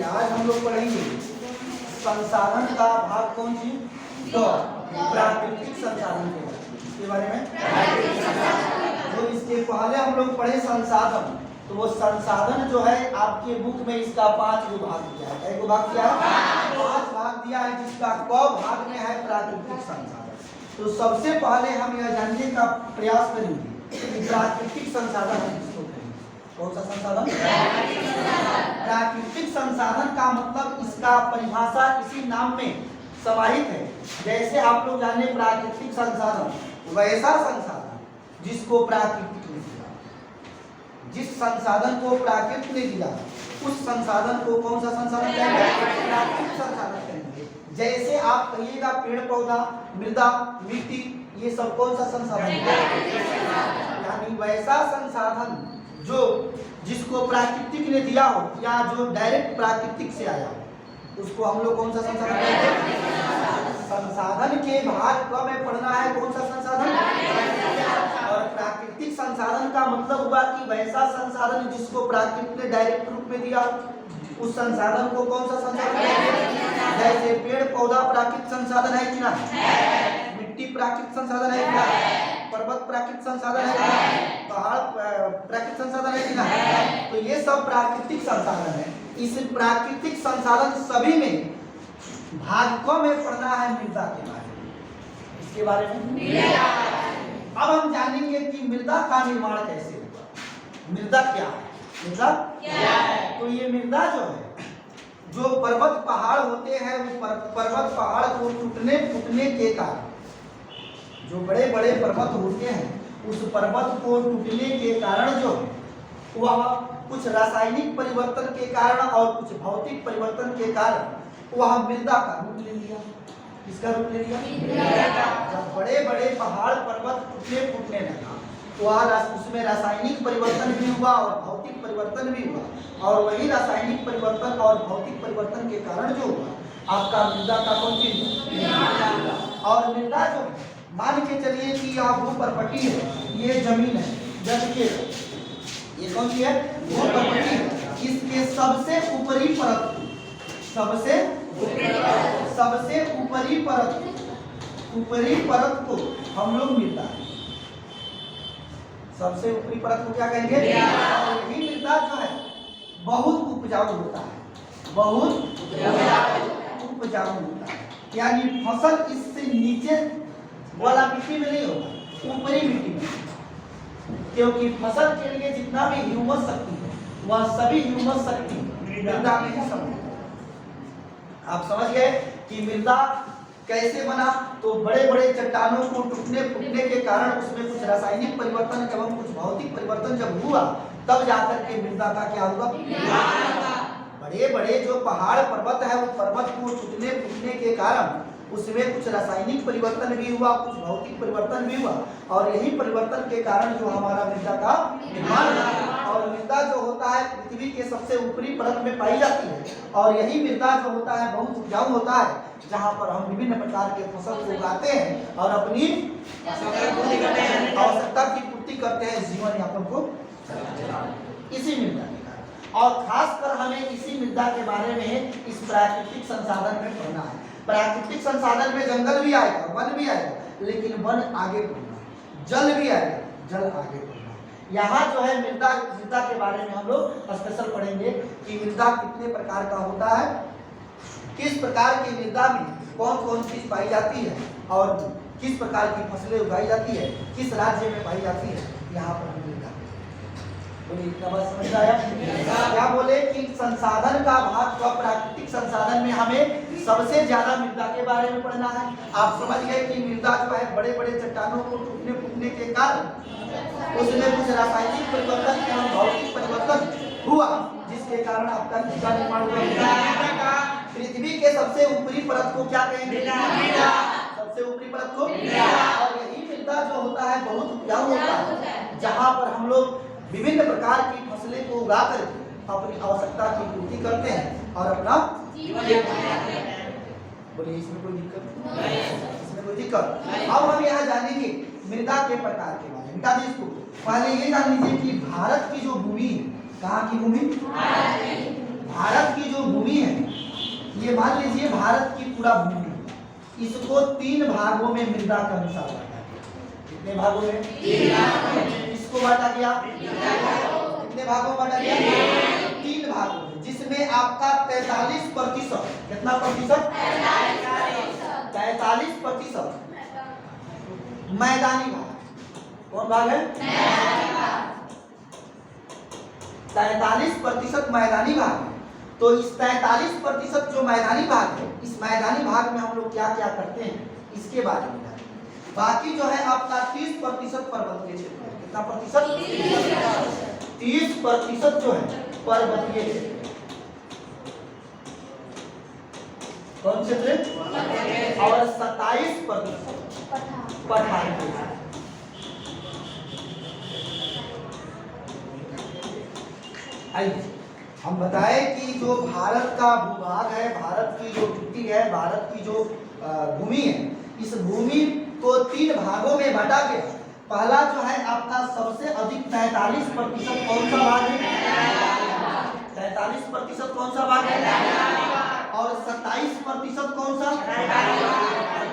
आज हम लोग पढ़ेंगे संसाधन का भाग कौन सी? तो प्राकृतिक संसाधन के बारे में। तो इसके पहले हम लोग पढ़े संसाधन, तो वो संसाधन जो है आपके बुक में इसका 5 विभाग दिया है। कई विभाग दिया है? 5 भाग दिया है, जिसका क भाग में है प्राकृतिक संसाधन। तो सबसे पहले हम यह जानने का प्रयास करेंगे कि प्राकृतिक संसाधन हम किसको कहेंगे। कौन सा संसाधन? प्राकृतिक संसाधन का मतलब इसका परिभाषा इसी नाम में समाहित है। जैसे आप लोग जाने प्राकृतिक संसाधन वैसा संसाधन जिसको प्राकृतिक ने दिया, जिस संसाधन को प्राकृतिक ने दिया उस संसाधन को कौन सा संसाधन कहेंगे? प्राकृतिक संसाधन कहेंगे। जैसे आप कहिएगा पेड़ पौधा, मृदा, मिट्टी, ये सब कौन सा संसाधन है? यानी वैसा संसाधन जो जिसको प्राकृतिक ने दिया हो या जो डायरेक्ट प्राकृतिक से आया हो, उसको हम लोग कौन सा संसाधन कहेंगे? संसाधन के भाग क में पढ़ना है कौन सा संसाधन? और प्राकृतिक संसाधन का मतलब हुआ कि वैसा संसाधन जिसको प्राकृतिक ने डायरेक्ट रूप में दिया, उस संसाधन को कौन सा संसाधन कहेंगे? जैसे पेड़ पौधा प्राकृतिक संसाधन है कि ना? मिट्टी प्राकृतिक संसाधन है कि ना? पर्वत प्राकृतिक संसाधन है कि ना? पहाड़ प्राकृतिक संसाधन है कि ना? तो ये सब प्राकृतिक संसाधन है। इस प्राकृतिक संसाधन सभी में भाग क में पढ़ना है मृदा के बारे में। इसके बारे में अब हम जानेंगे कि मृदा का निर्माण कैसे हुआ। मृदा क्या है? मृदा क्या है? तो ये मृदा जो है, जो पर्वत पहाड़ होते हैं, वो पर्वत पहाड़ को टूटने फूटने के कारण, जो बड़े बड़े पर्वत होते हैं उस पर्वत को टूटने के कारण जो वह कुछ रासायनिक परिवर्तन के कारण और कुछ भौतिक परिवर्तन के कारण वह मृदा का रूप ले लिया। किसका रूप ले लिया? जब बड़े बड़े पहाड़ पर्वत टूटने फूटने लगा तो उसमें रासायनिक परिवर्तन भी हुआ और भौतिक परिवर्तन भी हुआ, और वही रासायनिक परिवर्तन और भौतिक परिवर्तन के कारण जो हुआ आपका मृदा का कौन चीज? और मृदा जो मान के चलिए कि यह भूपर्पटी है, ये जमीन है, जल के ये कौन सी है? भूपर्पटी है। इसके सबसे ऊपरी परत, सबसे ऊपरी परत को हम लोग मृदा, सबसे ऊपरी परत को क्या कहेंगे? और यही मृदा जो है बहुत उपजाऊ होता है, बहुत उपजाऊ होता है। यानी फसल इससे नीचे वाला मिट्टी में नहीं होगा, ऊपरी मिट्टी में, क्योंकि फसल के लिए जितना भी ह्यूमस शक्ति है वह सभी ह्यूमस शक्ति मृदा में ही समझ। आप समझ गए कि मृदा कैसे बना? तो बड़े बड़े चट्टानों को टूटने फूटने के कारण उसमें कुछ रासायनिक परिवर्तन एवं कुछ भौतिक परिवर्तन जब हुआ तब जाकर के मृदा का क्या हुआ? बड़े बड़े जो पहाड़ पर्वत है वो पर्वत को टूटने फूटने के कारण उसमें कुछ रासायनिक परिवर्तन भी हुआ, कुछ भौतिक परिवर्तन भी हुआ, और यही परिवर्तन के कारण जो हमारा मृदा का निर्माण हुआ। और मृदा जो होता है पृथ्वी के सबसे ऊपरी परत में पाई जाती है, और यही मृदा जो होता है बहुत उपजाऊ होता है, जहाँ पर हम विभिन्न प्रकार के फसल को उगाते हैं और अपनी आवश्यकता की पूर्ति करते हैं, जीवन यापन को इसी मृदा के कारण। और खासकर हमें इसी मृदा के बारे में इस प्राकृतिक संसाधन में पढ़ना है। प्राकृतिक संसाधन में जंगल भी आएगा, वन भी आएगा, लेकिन वन आगे बढ़ना, जल भी आएगा, जल आगे बढ़ना। यहाँ जो है मृदा के बारे में हम लोग स्पेशल पढ़ेंगे कि मृदा कितने प्रकार का होता है, किस प्रकार की मृदा में कौन कौन चीज पाई जाती है और किस प्रकार की फसलें उगाई जाती है, किस राज्य में पाई जाती है। यहाँ पर मृदा बोलिए, इतना बात समझ आया? क्या बोले कि संसाधन का भाग का प्राकृतिक संसाधन में हमें सबसे ज्यादा मृदा के बारे में पढ़ना है। आप समझ गए कि मृदा जो है बड़े बड़े चट्टानों को टूटने फूटने के कारण उसमें कुछ रासायनिक परिवर्तन एवं भौतिक परिवर्तन हुआ, जिसके कारण आपका मृदा निर्माण हुआ। पृथ्वी के सबसे ऊपरी परत को क्या कहेंगे? सबसे ऊपरी परत को। और यही मृदा जो होता है बहुत उपजाऊ होता है, जहाँ पर हम लोग विभिन्न प्रकार की फसलें को उगा कर अपनी आवश्यकता की पूर्ति करते हैं और अपना बोलिए, इसमें कोई दिक्कत नहीं? इसमें कोई दिक्कत? अब हम यहाँ जानेंगे मृदा के प्रकार के बारे में। बता पहले ये जान लीजिए कि भारत की जो भूमि है, कहाँ की भूमि? भारत की जो भूमि है, ये मान लीजिए भारत की पूरा भूमि, इसको 3 भागों में मृदा के अनुसार बांटा गया। कितने भागों में? 3 भागों में। इसको बांटा गया कितने भागों में बांटा गया? 3 भागों में, जिसमें आपका 43%, कितना प्रतिशत? 43% मैदानी भाग। कौन भाग है? 43% मैदानी भाग है। तो इस 43% जो मैदानी भाग है, इस मैदानी भाग में हम लोग क्या क्या करते हैं इसके बारे में। बाकी जो है आपका 30% पर्वतीय क्षेत्र है। कितना प्रतिशत? 30% जो है पर्वतीय क्षेत्र। कौन क्षेत्र? और 27% पठारी। आइए हम बताएं कि जो भारत का भूभाग है, भारत की जो मिट्टी है, भारत की जो भूमि है, इस भूमि को 3 भागों में बांटा गया। पहला जो है आपका सबसे अधिक 43% कौन सा भाग है? 43% कौन सा भाग है? और 27% कौन सा?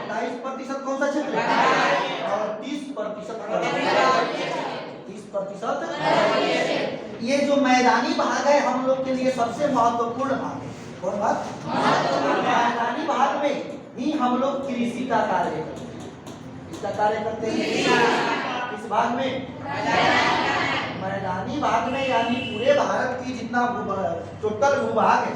27% कौन सा क्षेत्र? और 30% ये जो मैदानी भाग है हम लोग के लिए सबसे महत्वपूर्ण भाग है। कौन भाग? मैदानी भाग में ही हम लोग कृषि का कार्य करते हैं। इसका कार्य करते हैं इस भाग में, मैदानी भाग में, यानी पूरे भारत की जितना टोटल भूभाग है,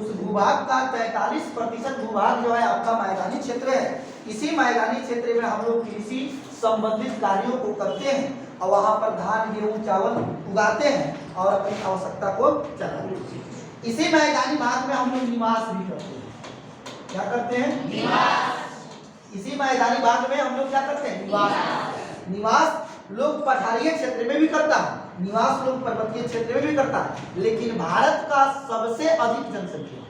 उस भूभाग का 43% भूभाग जो है आपका मैदानी क्षेत्र है। इसी मैदानी क्षेत्र में हम लोग कृषि संबंधित कार्यों को करते हैं और वहां पर धान, गेहूं, चावल उगाते हैं और अपनी आवश्यकता को चलाते हैं। इसी मैदानी भाग में हम लोग निवास भी करते हैं। क्या करते हैं? निवास। इसी मैदानी भाग में हम लोग क्या करते हैं? निवास। निवास लोग पठारीय क्षेत्र में भी करता है, निवास लोग पर्वतीय क्षेत्र में भी करता है, लेकिन भारत का सबसे अधिक जनसंख्या,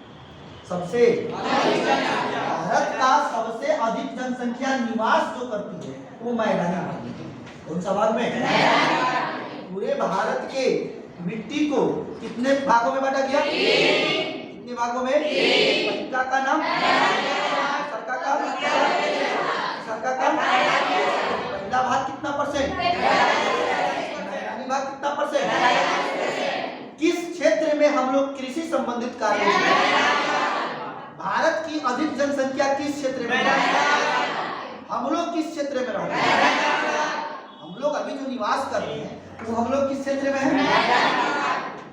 भारत का सबसे अधिक जनसंख्या निवास जो करती है वो मैदानी भाग में। कौन सा भाग में? पूरे भारत के मिट्टी को कितने भागों में बांटा गया? 3 भागों में। पहला का नाम? सरका का? सरका का? पहला भाग कितना परसेंट? मैदानी भाग कितना परसेंट? किस क्षेत्र में हम लोग कृषि संबंधित कार्य करते हैं? भारत की अधिक जनसंख्या किस क्षेत्र में? हम लोग किस क्षेत्र में रहते हैं? हम लोग अभी जो निवास कर रहे हैं तो हम लोग किस क्षेत्र में हैं?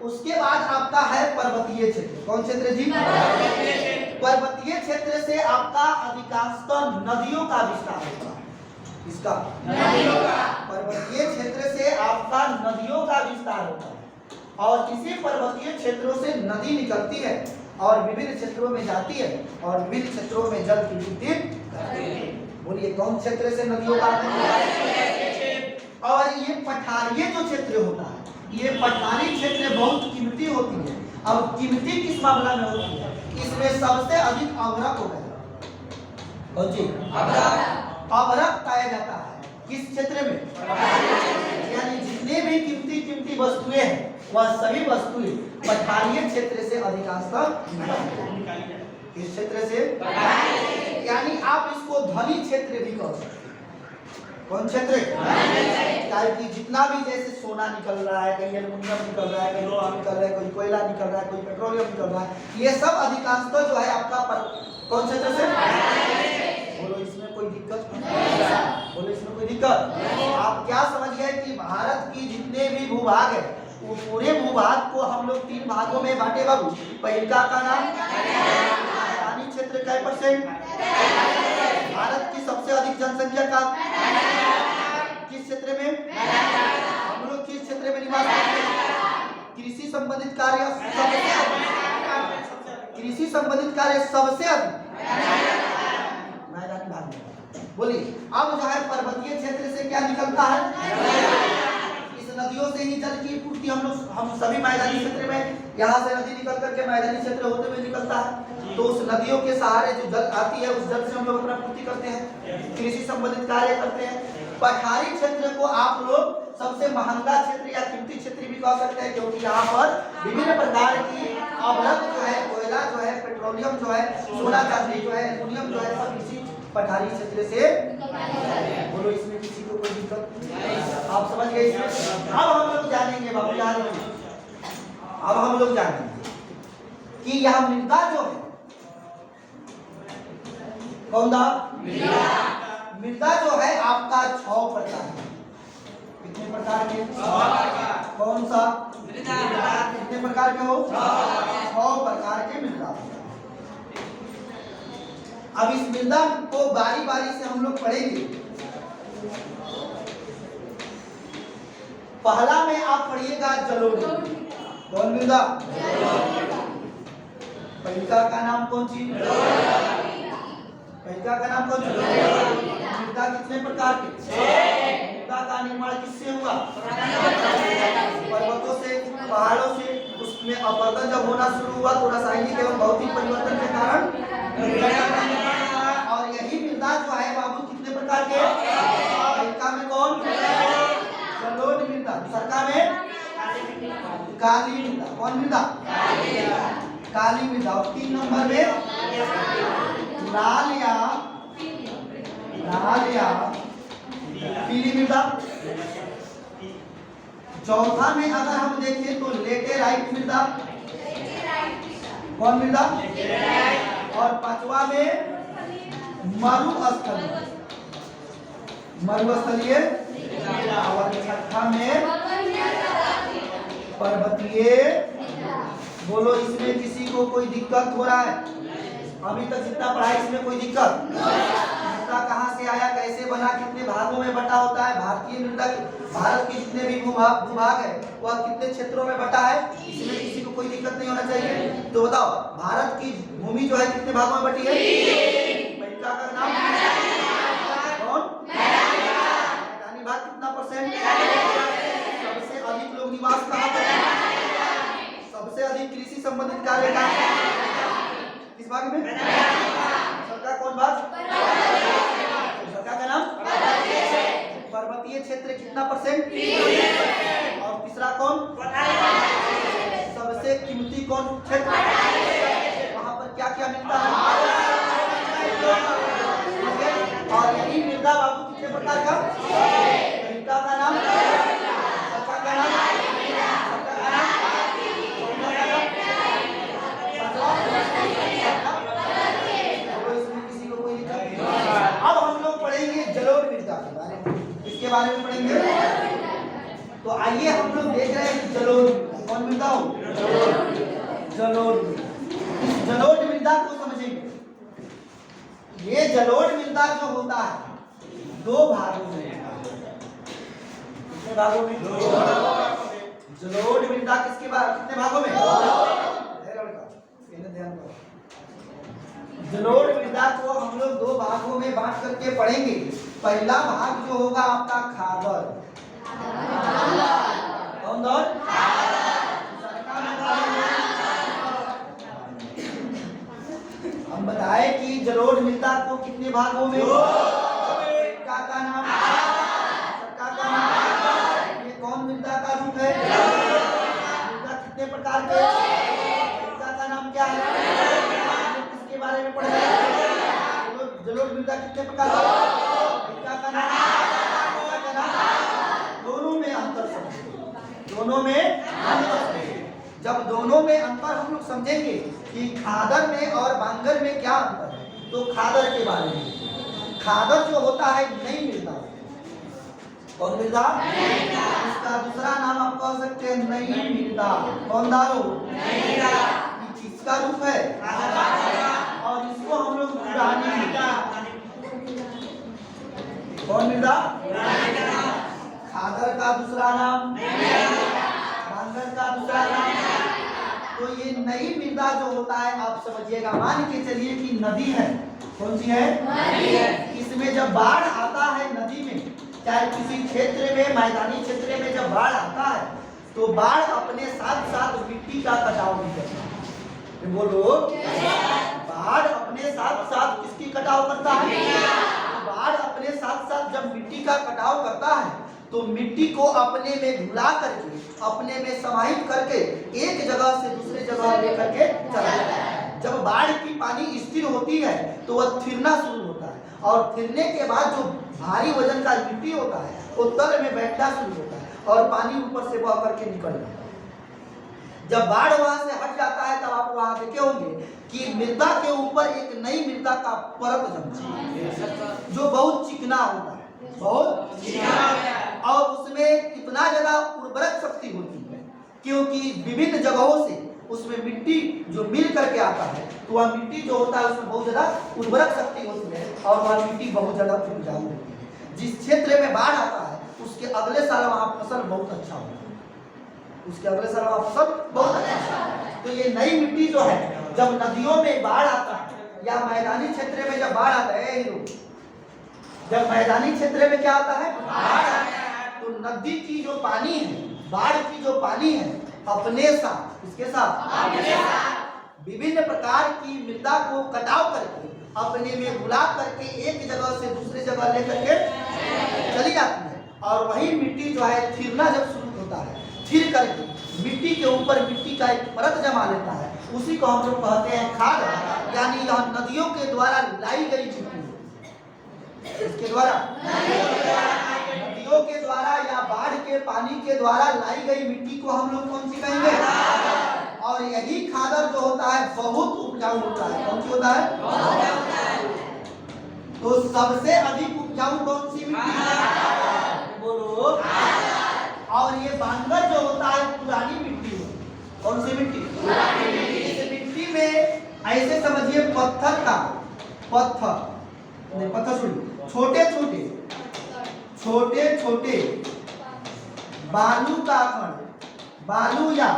उसके बाद आपका है पर्वतीय क्षेत्र। कौन क्षेत्र जी? पर्वतीय क्षेत्र से आपका अधिकांशतः नदियों का विस्तार होता है। इसका पर्वतीय क्षेत्र से आपका नदियों का विस्तार होता है और इसी पर्वतीय क्षेत्रों से नदी निकलती है और विभिन्न क्षेत्रों में जाती है और विभिन्न क्षेत्रों में जल की वृद्धि करती है। बोलिए कौन क्षेत्र से नदियों का? और ये पठारीय जो क्षेत्र होता है, ये पठारी क्षेत्र बहुत कीमती होती है। अब कीमती किस मामला में होती है? इसमें सबसे अधिक अभ्रक होता है। कौन सी? अभ्रक पाया जाता है किस क्षेत्र में? यानी जितने भी कीमती वस्तुएं हैं वह सभी वस्तुएं पठारीय क्षेत्र से अधिकांशतः किस क्षेत्र से? यानी आप इसको धनी क्षेत्र भी कह सकते हैं। कौन क्षेत्र? कि जितना भी जैसे सोना निकल रहा है, कहीं एल्युमिनियम निकल रहा है, कहीं लोहा निकल रहा है, कोई कोयला निकल रहा है, कोई पेट्रोलियम निकल रहा है, ये सब अधिकांशतः जो है आपका कौन क्षेत्र से? बोलो इसमें कोई दिक्कत? बोलो इसमें कोई दिक्कत? आप क्या समझ गए कि भारत की जितने भी भूभाग है वो पूरे भूभाग को हम लोग 3 भागों में बांटे बाबू। पहला का नाम मैदानी क्षेत्र का परसेंट, भारत की सबसे अधिक जनसंख्या का किस क्षेत्र में? हम लोग किस क्षेत्र में निवास करते हैं? कृषि संबंधित कार्य सबसे अधिक, कृषि संबंधित कार्य सबसे अधिक मैदानी भाग में। बोलिए अब जो है पर्वतीय क्षेत्र से क्या निकलता है? नदियों से ही जल की पूर्ति हम सभी मैदानी क्षेत्र में, यहाँ से नदी निकल करके मैदानी क्षेत्र होते हुए निकलता है, तो उस नदियों के सहारे जो जल आती है उस जल से हम लोग अपना पूर्ति करते हैं, कृषि संबंधित कार्य करते हैं। पठारी क्षेत्र को आप लोग सबसे महंगा क्षेत्र या कीमती क्षेत्र भी कह सकते हैं, क्योंकि यहाँ पर विभिन्न प्रकार की अवरक्त जो है, कोयला जो है, पेट्रोलियम जो है, सोना चांदी जो है, एल्युमिनियम जो है, सब इसी पठारी क्षेत्र से। बोलो इसमें किसी को कोई दिक्कत? आप समझ गए इसमें? अब हम लोग जानेंगे बाबू याद रखिए, अब हम लोग जानेंगे कि यह मृदा जो है कौन सा मृदा जो है आपका 6 प्रकार है। कितने प्रकार के? कौन सा मृदा? कितने प्रकार के हो? 6 प्रकार के मृदा। अब इस मृदा को बारी बारी से हम लोग पढ़ेंगे। पहला में आप पढ़िएगा जलोढ़। कौन मृदा? पहिका का नाम कौन सी? पहिका का नाम कौन सी? मृदा कितने प्रकार के? मृदा का निर्माण किससे हुआ? पर्वतों से, पहाड़ों से। उसमें अपरदन जब होना शुरू हुआ तो रासायनिक एवं भौतिक परिवर्तन के कारण मृदा का निर्माण हुआ। और यही मृदा जो है बाबू कितने प्रकार के? पहिका में कौन? जलोढ़ मृदा। दूसरा में काली मृदा। कौन मृदा? काली मृदा। और 3 नंबर में लाल या पीली मृदा। चौथा में अगर हम देखें तो लेटेराइट मृदा। कौन मृदा? और 5वां में मरुस्थलीय। और 6ठा में पर्वतीय। बोलो इसमें किसी को कोई दिक्कत हो रहा है? अभी तक जितना पढ़ा इसमें कोई दिक्कत? मृदा कहाँ से आया, कैसे बना, कितने भागों में बटा होता है? भारतीय मृदा, भारत के जितने भी भूभाग है वह कितने क्षेत्रों में बटा है? इसमें किसी को कोई दिक्कत नहीं होना चाहिए। तो बताओ भारत की भूमि जो है कितने भागों में बटी है? पहिका का नाम कौन? मैदानी भाग कितना परसेंट? सबसे अधिक लोग निवास कहाँ पर है? सबसे अधिक कृषि संबंधित कार्य का किस भाग में? सरकार कौन भाग? सरकार का नाम पर्वतीय क्षेत्र कितना परसेंट? और तीसरा कौन? सबसे कीमती कौन क्षेत्र? वहाँ पर क्या क्या मिलता है? और यही मृदा बाबू कितने प्रकार का? पहिका का नाम, सरकार का नाम, अब हम लोग पढ़ेंगे जलोढ़ मृदा के बारे में। इसके बारे में पढ़ेंगे। तो आइए हम लोग देख रहे हैं जलोढ़। कौन मृदा हो? जलोढ़। जलोढ़ मृदा को समझेंगे। ये जलोढ़ मृदा जो होता है 2 भागों में होता है। कितने भागों में? जलोढ़ मृदा किसके कितने भागों में? ध्यान दो। जलोढ़ मृदा को हम लोग 2 भागों में बांट करके पढ़ेंगे। पहला भाग जो होगा आपका खादर। कौन दौर? हम बताए कि जलोढ़ मृदा को कितने भागों में? पहिका का नाम, सरकार का नाम। ये कौन मृदा का रूप है? मृदा कितने प्रकार के? पहिका का नाम क्या है? किसके बारे में पढ़ा है? जलोढ़ मृदा कितने प्रकार के? पहिका का नाम। दोनों में अंतर समझेंगे। दोनों में अंतर। जब दोनों में अंतर हम लोग समझेंगे कि खादर में और बांगर में क्या अंतर है, तो खादर के बारे में। खादर जो होता है नई मृदा। कौन मृदा? इसका दूसरा नाम आप कह सकते हैं नई मृदा। कौन दारू? किसका रूप है? और इसको हम लोग पुरानी मृदा। कौन मृदा? खादर का दूसरा नाम, बांगर का दूसरा नाम। तो ये नई मृदा जो होता है आप समझिएगा, मान के चलिए कि नदी है। कौन सी है? इसमें जब बाढ़ आता है नदी में, चाहे किसी क्षेत्र में, मैदानी क्षेत्र में जब बाढ़ आता है तो बाढ़ अपने साथ साथ मिट्टी का कटाव भी करता है। बोलो, बाढ़ अपने साथ साथ किसकी कटाव करता है? बाढ़ अपने साथ साथ जब मिट्टी का कटाव करता है तो मिट्टी को अपने में घुला करके, अपने में समाहित करके एक जगह से दूसरे जगह लेकर के चला जाता है। जब बाढ़ की पानी स्थिर होती है तो वह थिरना शुरू होता है और थिरने के बाद जो भारी वजन का मिट्टी होता है वो तल में बैठना शुरू होता है और पानी ऊपर से बह करके निकल जाता है। जब बाढ़ वहां से हट जाता है तब आप वहां देखे होंगे कि मृदा के ऊपर एक नई मृदा का परत जमता है जो बहुत चिकना होता है, बहुत चिकना, और उसमें इतना ज्यादा उर्वरक शक्ति होती है क्योंकि विभिन्न जगहों से उसमें मिट्टी जो मिल करके आता है तो वह मिट्टी जो होता है उसमें बहुत ज्यादा उर्वरक शक्ति होती है और वह मिट्टी बहुत ज्यादा उपजाऊ होती है। जिस क्षेत्र में बाढ़ आता है उसके अगले साल वहाँ फसल बहुत अच्छा होता है, उसके अगले साल वहाँ फसल बहुत अच्छा होता है। तो ये नई मिट्टी जो है जब नदियों में बाढ़ आता है या मैदानी क्षेत्र में जब बाढ़ आता है, जब मैदानी क्षेत्र में क्या आता है बाढ़ आता है तो नदी की जो पानी है, बाढ़ की जो पानी है अपने साथ, इसके साथ विभिन्न प्रकार की मृदा को कटाव करके अपने में घुला करके एक जगह से दूसरे जगह लेकर के चली जाती है और वही मिट्टी जो है थिरना जब शुरू होता है, थिर करके मिट्टी के ऊपर मिट्टी का एक परत जमा लेता है, उसी को हम लोग कहते हैं खाद। यानी यह नदियों के द्वारा लाई गई मिट्टी, इसके द्वारा नदियों के द्वारा या बाढ़ के पानी के द्वारा लाई गई मिट्टी को हम लोग कौन सी कहेंगे, और यही खादर जो होता है बहुत उपजाऊ होता है। कौन सी होता है? तो सबसे अधिक उपजाऊ कौन सी मिट्टी है? बोलो। और ये बांगर जो होता है पुरानी मिट्टी है। कौन सी मिट्टी? इस मिट्टी में ऐसे समझिए पत्थर का पत्थर नहीं, पत्थर छोड़िए, छोटे छोटे बालू का कण, बालू या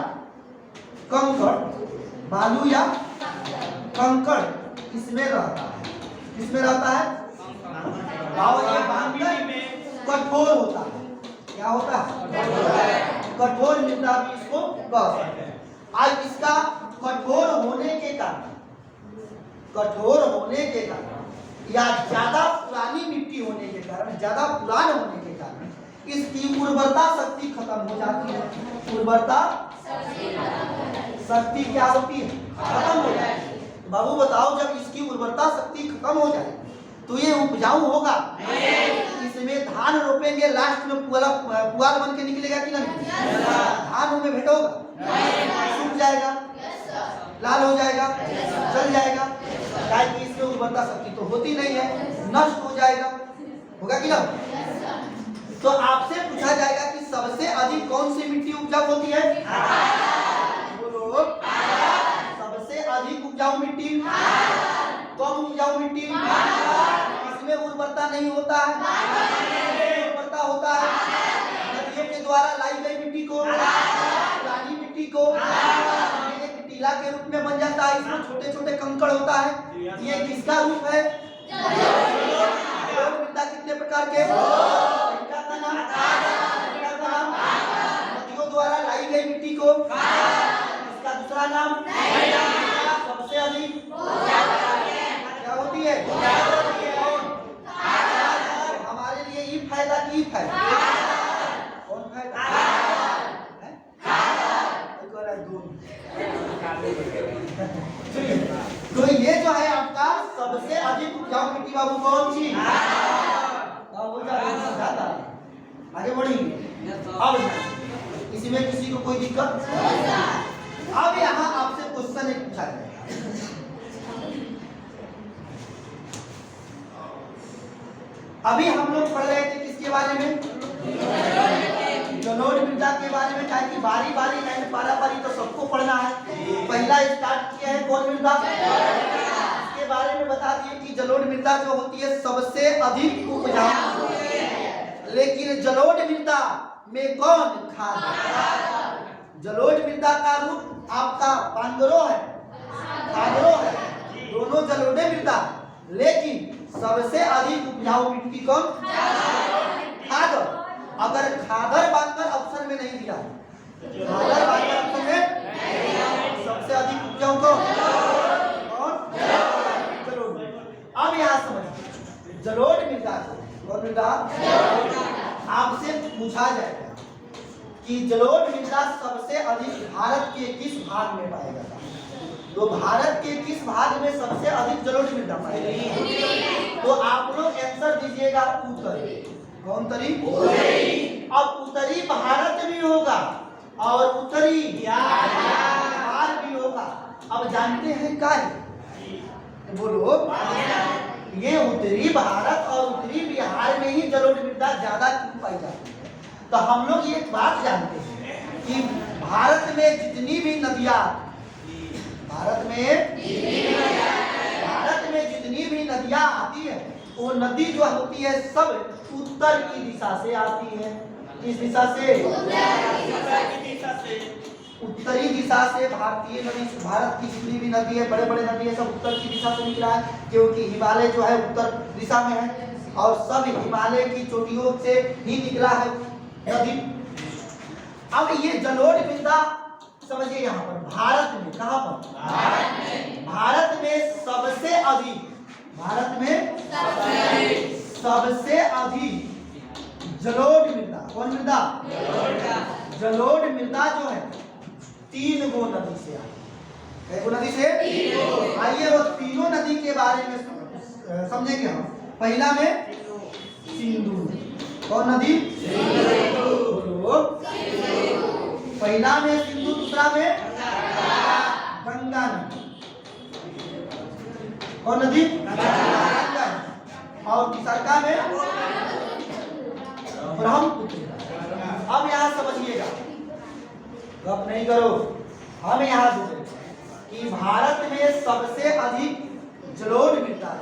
कंकड़ इसमें रहता है। किसमें रहता है? और ये बांगर कठोर होता है। क्या होता है? कठोर मृदा भी इसको कह सकते हैं। आज इसका कठोर होने के कारण या ज्यादा पुरानी मिट्टी होने के कारण, ज्यादा पुरान होने के कारण इसकी उर्वरता शक्ति खत्म हो जाती है। उर्वरता शक्ति क्या होती है? खत्म हो जाती है। बाबू बताओ, जब इसकी उर्वरता शक्ति खत्म हो जाए तो ये उपजाऊ होगा? इसमें धान रोपेंगे, लास्ट में पुआल बन के निकलेगा कि नहीं? धान में भेटोगा? सूख जाएगा, लाल हो जाएगा, जल जाएगा, कि इसमें उर्वरता शक्ति तो होती नहीं है, नष्ट हो जाएगा, होगा कि ना? तो आपसे पूछा जाएगा कि सबसे अधिक कौन सी मिट्टी उपजाऊ होती है? बोलो। सबसे अधिक उपजाऊ मिट्टी? कम उपजाऊ मिट्टी? इसमें उर्वरता नहीं होता है, उर्वरता होता है नदियों के द्वारा लाई गई मिट्टी को, पुरानी मिट्टी को एक टीला के रूप में बन जाता है। इसमें छोटे छोटे कंकड़ होता है। ये किसका रूप है? मृदा कितने प्रकार के? नदियों द्वारा लाई गई मिट्टी को, इसका दूसरा नाम सबसे अधिक क्या होती है? हमारे लिए ई फायदा की फायदा? कौन फायदा? तो ये जो है आपका सबसे अधिक उपजाऊ मिट्टी बाबू कौन सी? आगे बढ़ेंगे। अब इसमें किसी को कोई दिक्कत? अब यहाँ आपसे क्वेश्चन एक पूछा जाएगा। अभी हम लोग पढ़ रहे थे किसके बारे में? जलोढ़ मृदा के बारे में। क्या कि बारी बारी एंड पारा पारी तो सबको पढ़ना है। पहला स्टार्ट किया है कौन मृदा? इसके बारे में बता दिए कि जलोढ़ मृदा जो होती है सबसे अधिक उपजाऊ। लेकिन जलोढ़ मृदा में कौन खाद? जलोढ़ मृदा का रूप आपका बांगरो है, खादरो है, दोनों जलोढ़ मृदा। लेकिन सबसे अधिक उपजाऊ मिट्टी कौन? खादर। अगर खादर बांगर ऑप्शन में नहीं दिया, खादर बांगर ऑप्शन में सबसे अधिक उपजाऊ कौन? जलोढ़। अब यहाँ समझिए, जलोढ़ मृदा मृदा। आपसे पूछा जाएगा कि जलोढ़ मृदा सबसे अधिक भारत के किस भाग में पाया जाता है? तो भारत के किस भाग में सबसे अधिक जलोढ़ मृदा पाया जाता है? तो आप लोग आंसर दीजिएगा उत्तरी। कौन तरी? अब उत्तरी भारत भी होगा और उत्तरी बिहार भी होगा। अब जानते हैं क्या है? बोलो। ये उत्तरी भारत और उत्तरी बिहार में ही जलोढ़ मृदा ज्यादा क्यों पाई जाती है? तो हम लोग एक बात जानते हैं कि भारत में जितनी भी नदियां जितनी भी नदियां आती है, वो नदी जो होती है सब उत्तर की दिशा से आती है। किस दिशा से? उत्तरी दिशा से भारतीय नदी, भारत की जितनी भी नदी है, बड़े बड़े नदी है, सब उत्तर की दिशा से निकला है, क्योंकि हिमालय जो है उत्तर दिशा में है और सब हिमालय की चोटियों से ही निकला है नदी। अब ये जलोढ़ मृदा समझिए यहाँ पर भारत में, कहाँ पर? भारत में सबसे अधिक, भारत में सबसे अधिक जलोढ़ मृदा, कौन मृदा? जलोढ़ मृदा जो है 3 गो नदी से आई। एक नदी से आइए वो तीनों नदी के बारे में समझेंगे हम। पहला में सिंधु। कौन नदी? बोलो। पहला में सिंधु, दूसरा में गंगा नदी। कौन नदी? गंगा। और तीसरा में ब्रह्मपुत्र। अब यहाँ समझिएगा, गप नहीं करो, हम यहाँ बोले कि भारत में सबसे अधिक जलोढ़ मृदा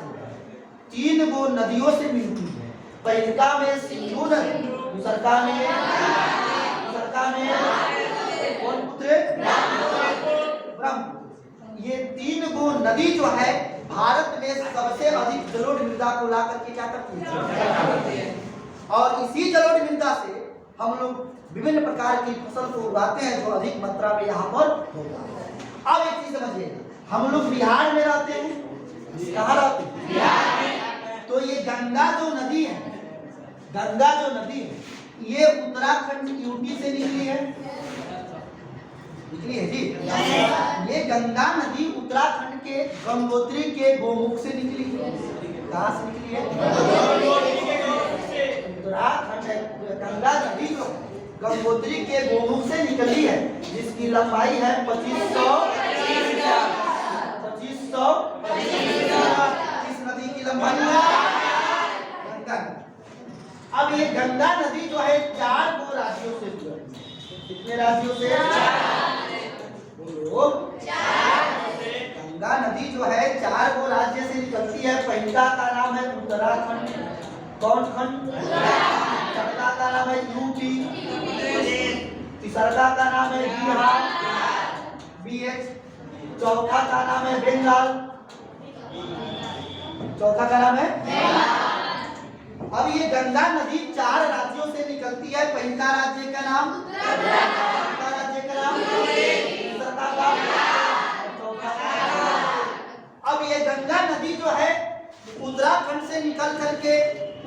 3 गो नदियों से मिलती है। पहला में सिंधु नदी, दूसरा में कौन पुत्र? ब्रह्मपुत्र। ये 3 गो नदी जो है भारत में सबसे अधिक जलोढ़ मृदा को ला करके क्या करती है? और इसी जलोढ़ मृदा से हम लोग विभिन्न प्रकार की फसल को उगाते हैं जो अधिक मात्रा में यहाँ पर होता है। अब एक चीज समझिए, हम लोग बिहार में रहते हैं। कहाँ रहते हैं? बिहार में। तो ये गंगा जो नदी है, गंगा जो नदी है, ये उत्तराखंड यूपी से निकली है। निकली है जी। ये गंगा नदी उत्तराखंड के गंगोत्री के गोमुख से निकली है। कहाँ से निकली है? उत्तराखंड गंगा नदी जो गंगोत्री के गोमुख से निकली है, जिसकी लंबाई है 2500। किस नदी की लंबाई है? गंगा नदी। अब ये गंगा नदी जो है 4 गो राज्यों से जुड़ी है। कितने राज्यों से? बोलो। गंगा नदी जो है 4 गो राज्य से निकलती है। पहला का नाम है उत्तराखंड। कौन खंड? दूसरा का नाम है यूपी। तीसरा का नाम है बिहार, BH। चौथा का नाम है बंगाल। चौथा का नाम है। अब ये गंगा नदी 4 राज्यों से निकलती है। पहला राज्य का नाम, दूसरा राज्य का नाम, तीसरा का, चौथा का। अब ये गंगा नदी जो है उत्तराखंड से निकल करके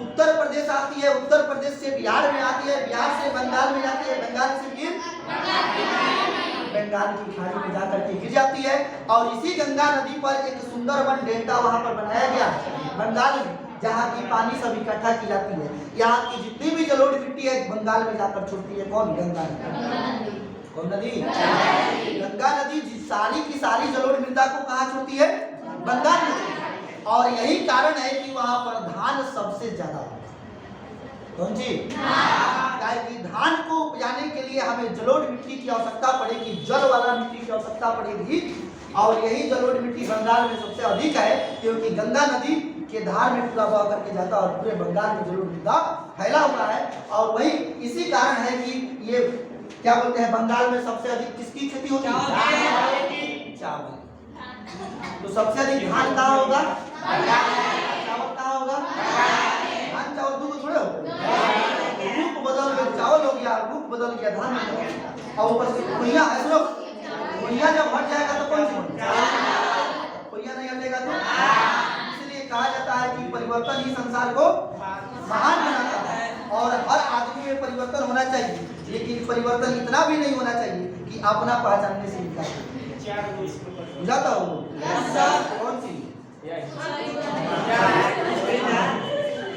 उत्तर प्रदेश आती है, उत्तर प्रदेश से बिहार में आती है, बिहार से बंगाल में जाती है, बंगाल से फिर बंगाल की खाड़ी में जाकर के गिर जाती है। और इसी गंगा नदी पर एक सुंदरबन डेल्टा वहां पर बनाया गया है बंगाल में, जहाँ की पानी सब इकट्ठा की जाती है। यहाँ की जितनी भी जलोढ़ मिट्टी है बंगाल में जाकर छूटती है। कौन? गंगा नदी। कौन नदी? गंगा नदी सारी की सारी जलोढ़ मृदा को कहाँ छोड़ती है? बंगाल में। और यही कारण है कि वहां पर धान सबसे ज्यादा होता है। कौन सी? कि धान को उपजाने के लिए हमें जलोढ़ मिट्टी की आवश्यकता पड़ेगी, जल वाला मिट्टी की आवश्यकता पड़ेगी। और यही जलोढ़ मिट्टी बंगाल में सबसे अधिक है, क्योंकि गंगा नदी के धार में पूरा बह करके जाता है और पूरे बंगाल में जलोढ़ मृदा फैला हुआ है। और वही इसी कारण है कि ये क्या बोलते हैं, बंगाल में सबसे अधिक किसकी खेती होती है? चावल। तो सबसे अधिक धान कहाँ होगा? चावल कहाँ होगा? धान चावल दो थोड़े होते हैं। रूप बदल गया, चावल हो गया, रूप बदल गया, धान हो गया। और ऊपर से कोयला है, सुनो, कोयला जब हट जाएगा तो कौन सी कोयला नहीं हटेगा तो। इसलिए कहा जाता है कि परिवर्तन ही संसार को महान बनाता है। और हर आदमी में परिवर्तन होना चाहिए, लेकिन परिवर्तन इतना भी नहीं होना चाहिए कि अपना पहचानने से इनकार बुझाता हो। कौन सी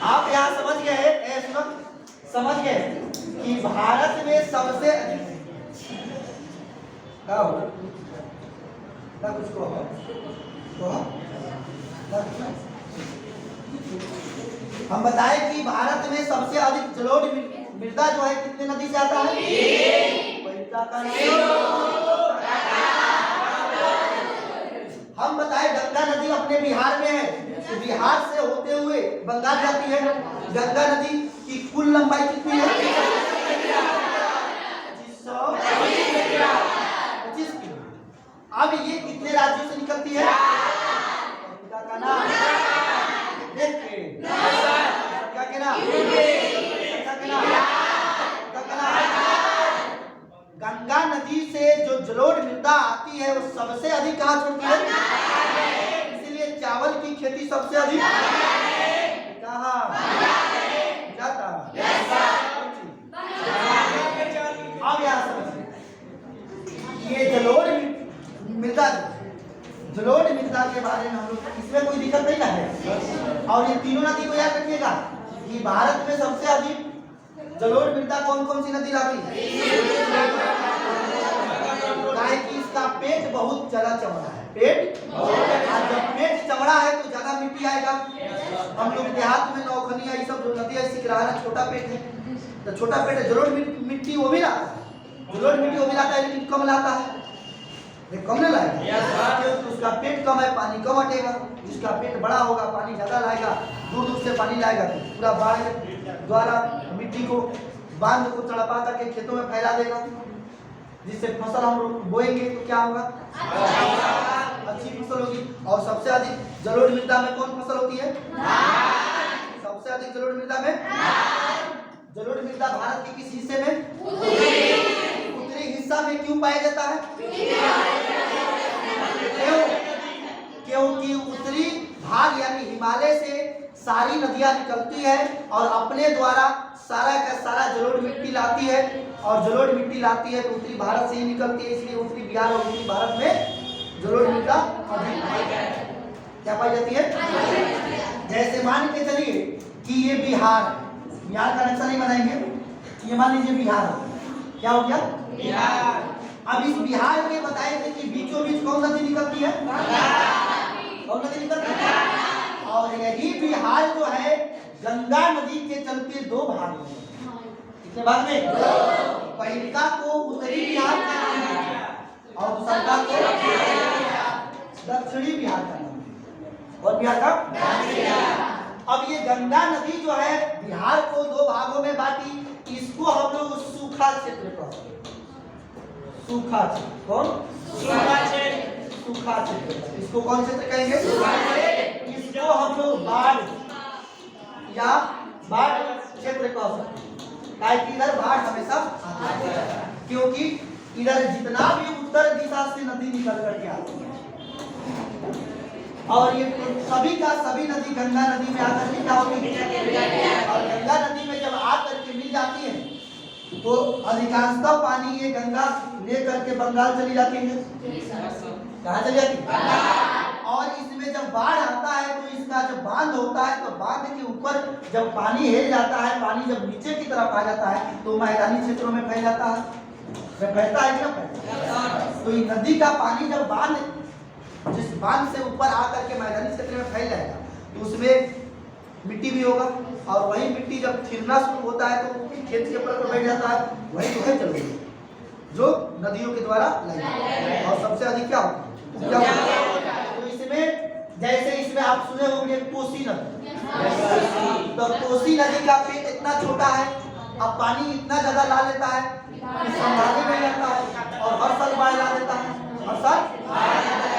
आप यहाँ समझ गए, समझ गए कि भारत में सबसे अधिक क्या होगा ना, कुछ को हम बताएं कि भारत में सबसे अधिक जलोढ़ मृदा जो है कितने नदी से आता है? हम बताएं गंगा नदी अपने बिहार में है, तो बिहार से होते हुए बंगाल जाती है। गंगा नदी की कुल लंबाई कितनी है? 25 किलो। अब ये कितने राज्यों से निकलती है? का नाम क्या कहना? गंगा नदी से जो जलोढ़ मृदा आती है वो सबसे अधिक कहाँ छोड़ती है? इसीलिए चावल की खेती सबसे अधिक कहाँ जाता? अब यहाँ समझिए, ये जलोढ़ मृदा के बारे में हम लोग, इसमें कोई दिक्कत नहीं है। और ये तीनों नदी को याद रखिएगा कि भारत में सबसे अधिक जलोढ़ मृदा कौन कौन सी नदी लाती है? कि इसका पेट बहुत ज्यादा चौड़ा है। पेट जब पेट चौड़ा है तो ज्यादा मिट्टी आएगा। हम लोग देहात में नौखनिया ये सब जो नदी है सिकराना छोटा पेट है, तो छोटा पेट है, जलोढ़ मिट्टी वो भी लाता है, जलोढ़ मिट्टी वो भी लाता है, लेकिन कम लाता है, कम नहीं लाएगा। उसका पेट कम है, पानी कम हटेगा। जिसका पेट बड़ा होगा पानी ज्यादा लाएगा, दूर दूर से पानी लाएगा, तो पूरा बाढ़ द्वारा मिट्टी को बांध को तड़पा करके खेतों में फैला देगा, जिससे फसल हम लोग बोएंगे तो क्या होगा? अच्छी फसल होगी। और सबसे अधिक जलोढ़ मृदा में कौन फसल होती है? सबसे अधिक जलोढ़ मृदा में जलोढ़ मृदा भारत के किस हिस्से में? उत्तरी हिस्सा में। क्यों पाया जाता है? क्योंकि उत्तरी भाग यानी हिमालय से सारी नदियां निकलती है और अपने द्वारा सारा का सारा जलोढ़ मिट्टी लाती है, और जलोढ़ मिट्टी लाती है तो उत्तरी भारत से ही निकलती है। इसलिए उत्तरी बिहार और उत्तरी भारत में जलोढ़ मृदा अधिक क्या पाई जाती है? जैसे मान के चलिए कि ये बिहार का नक्शा नहीं बनाएंगे, ये मान लीजिए बिहार, क्या हो गया? बिहार। अब इस बिहार में बताए थे कि बीचों बीच कौन नदी निकलती है? कौन नदी निकलती है? और यही बिहार जो है गंगा नदी के चलते दो भाग में, कितने भाग में? पहला को उत्तरी बिहार का नाम और दूसरा को दक्षिणी बिहार का नाम। और बिहार का अब ये गंगा नदी जो है बिहार को दो भागों में बांटी, इसको हम लोग सूखा क्षेत्र कहते हैं। सूखा क्षेत्र, कौन? सूखा क्षेत्र। इसको कौन क्षेत्र कहेंगे? इसको हम लोग बाढ़ या बाढ़ क्षेत्र कह सकते हैं। इधर बाढ़ हमेशा आती है, क्योंकि इधर जितना भी उत्तर दिशा से नदी निकल करके आती है, और ये सभी का सभी नदी गंगा नदी में आकर के क्या होती है? और गंगा नदी में जब आकर के मिल जाती है तो अधिकांशतः पानी ये गंगा ले करके बंगाल चली जाती है। कहाँ चली जाती है? और इसमें जब बाढ़ आता है तो इसका जब बांध होता है तो बांध के ऊपर जब पानी हिल जाता है, पानी जब नीचे की तरफ आ जाता है तो मैदानी क्षेत्रों में फैल जाता है। फैलता है क्या? फैलता। तो ये नदी का पानी जब बांध जिस बांध से ऊपर आकर के मैदानी क्षेत्र में फैल जाएगा तो उसमें मिट्टी भी होगा, और वही मिट्टी जब छिड़ना शुरू होता है तो खेत के ऊपर बैठ जाता है, वही जो है जलोढ़ जो नदियों के द्वारा लगेगा। और सबसे अधिक क्या होगा? तो इसमें जैसे इसमें आप सुने होंगे कोसी नदी, तो कोसी नदी का पेट इतना छोटा है, अब पानी इतना ज्यादा ला लेता है कि संभाले नहीं जाता है और हर साल बाढ़ ला देता है, हर साल।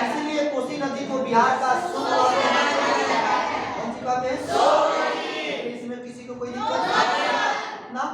इसीलिए कोसी नदी को बिहार का कौन सी कहते हैं? इसमें किसी को कोई दिक्कत ना?